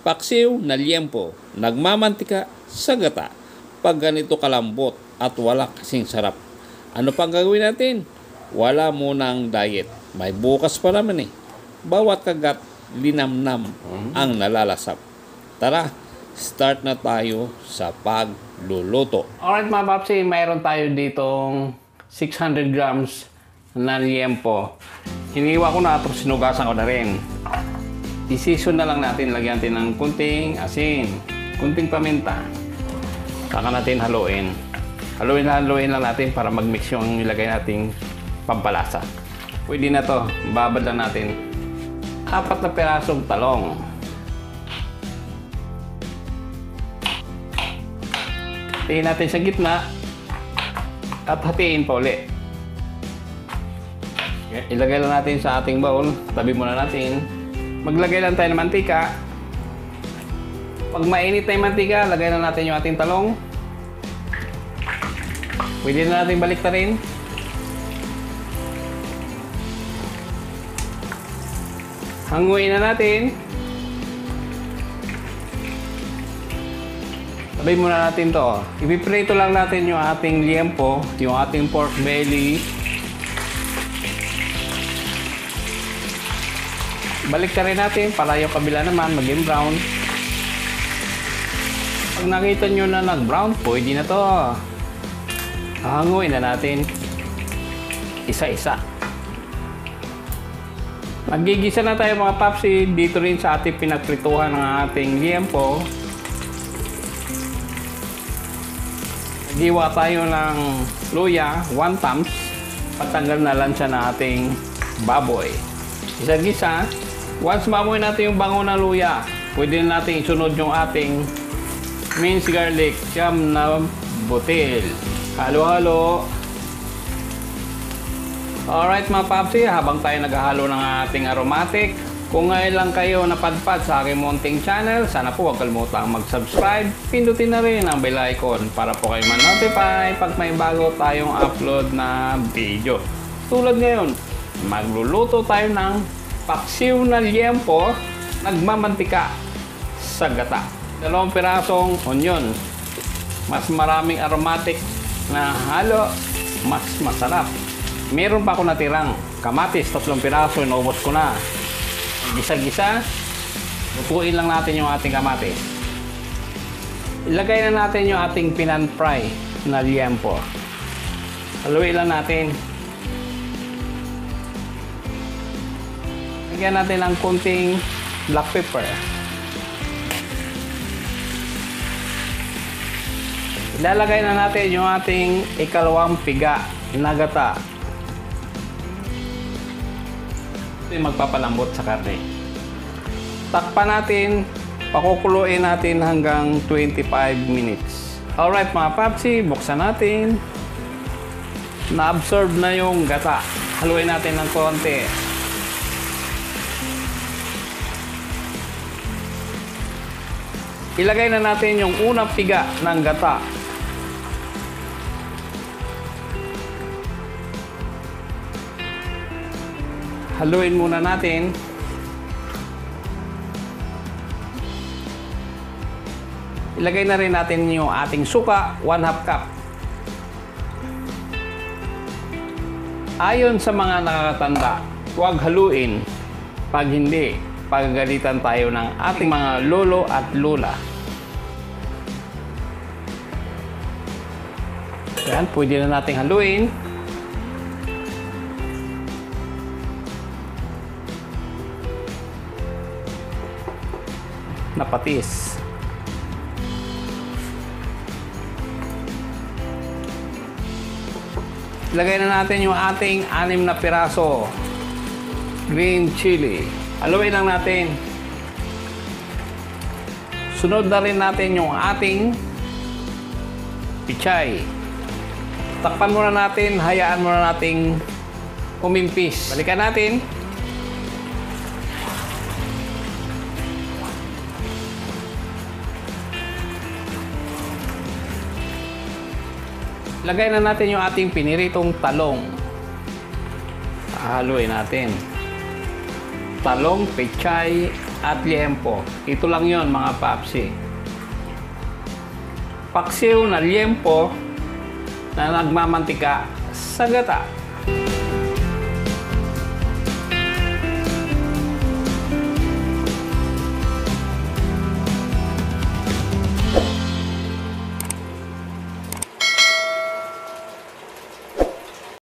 Paksiw na liempo, nagmamantika sa gata. Pag ganito kalambot at wala kasing sarap. Ano pang gagawin natin? Wala munang diet. May bukas pa naman eh. Bawat kagat, linamnam ang nalalasap. Tara, start na tayo sa pagluluto. Alright mga papsi, mayroon tayo ditong 600 grams na liempo. Hiniwa ko na ito, sinugasan ko na rin. I-season na lang natin, lagyan natin ng kunting asin, kunting paminta. Saka natin haluin. Haluin lang natin para mag-mix yung nilagay nating pampalasa. Pwede na to, babad lang natin 4 na pirasong talong. Hatiin natin sa gitna at hatiin pa uli. Ilagay lang natin sa ating bowl, tabi muna natin. Maglagay lang tayo ng mantika. Pag mainit na yung mantika, lagay na natin yung ating talong. Pwede na natin baliktarin. Hanguin na natin. Sabay muna natin to. Ipiprito lang natin yung ating liempo, yung ating pork belly. Balik ka rin natin para yung kabila naman maging brown. Pag nakita nyo na nag-brown, pwede na to. Hanguin na natin isa-isa. Magigisa na tayo mga papsi dito rin sa ating pinagprituhan ng ating liempo. Nagiwa tayo ng luya, 1 thumbs. Patanggal na lansya ng ating baboy. Isa-gisa. Once maamoy natin yung bango ng luya, pwede na natin isunod yung ating minced garlic, siyam na butil. Halo-halo. Alright mga papsi, habang tayo naghahalo ng ating aromatic, kung ngayon lang kayo napadpad sa aking munting channel, sana po huwag kalimutang mag-subscribe. Pindutin na rin ang bell icon para po kayo ma-notify pag may bago tayong upload na video. Tulad ngayon, magluluto tayo ng paksiw na liempo, nagmamantika sa gata. 2 pirasong onion. Mas maraming aromatic na halo, mas masarap. Meron pa ako natirang kamatis, 3 piraso, inubos ko na. Gisa-gisa, lutuin lang natin yung ating kamatis. Ilagay na natin yung ating pinan-fry na liempo. Haluin lang natin. Lagyan natin ng kunting black pepper. Ilalagay na natin yung ating ikalawang piga na gata. Ito yung magpapalambot sa karne. Takpan natin, pakukuluin natin hanggang 25 minutes. Alright mga papsi, buksan natin. Na-absorb na yung gata. Haluin natin ng konti. Ilagay na natin yung unang piga ng gata. Haluin muna natin. Ilagay na rin natin yung ating suka, 1/2 cup. Ayon sa mga nakakatanda, huwag haluin. Pag hindi, pagagalitan tayo ng ating mga lolo at lola. Yan, pwede na nating haluin. Napatis. Ilagay na natin yung ating 6 na piraso green chili. Haluin lang natin. Sunod na rin natin yung ating pichay. Takpan muna natin, hayaan muna nating umimpis. Balikan natin. Lagay na natin yung ating piniritong talong. Haluin natin. Talong, pechay, at liempo. Ito lang yon mga papsi. Paksiw na liempo na nagmamantika sa gata.